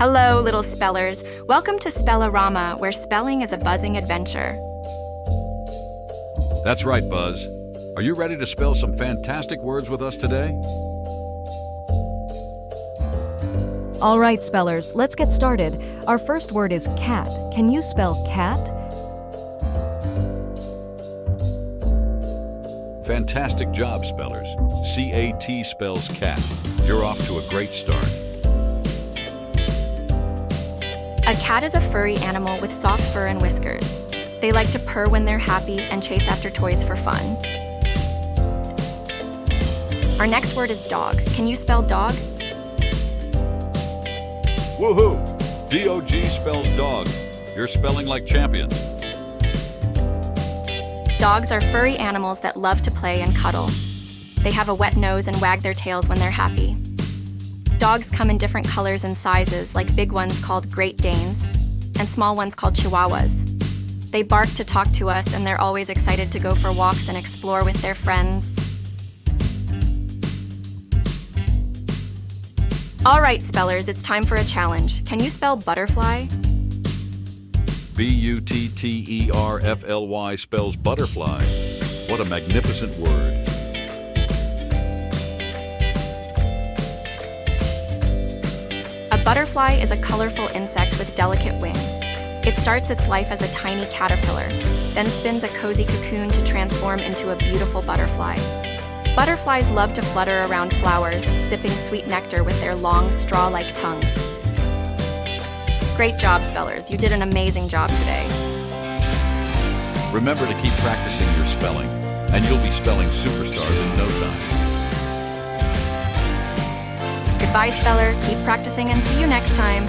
Hello, little spellers. Welcome to Spell-a-Rama, where spelling is a buzzing adventure. That's right, Buzz. Are you ready to spell some fantastic words with us today? All right, spellers, let's get started. Our first word is cat. Can you spell cat? Fantastic job, spellers. C-A-T spells cat. You're off to a great start. A cat is a furry animal with soft fur and whiskers. They like to purr when they're happy and chase after toys for fun. Our next word is dog. Can you spell dog? Woohoo! D-O-G spells dog. You're spelling like champions. Dogs are furry animals that love to play and cuddle. They have a wet nose and wag their tails when they're happy. Dogs come in different colors and sizes, like big ones called Great Danes and small ones called Chihuahuas. They bark to talk to us, and they're always excited to go for walks and explore with their friends. All right, spellers, it's time for a challenge. Can you spell butterfly? B-U-T-T-E-R-F-L-Y spells butterfly. What a magnificent word. A butterfly is a colorful insect with delicate wings. It starts its life as a tiny caterpillar, then spins a cozy cocoon to transform into a beautiful butterfly. Butterflies love to flutter around flowers, sipping sweet nectar with their long, straw-like tongues. Great job, spellers. You did an amazing job today. Remember to keep practicing your spelling, and you'll be spelling superstars in no time. Goodbye, speller. Keep practicing and see you next time.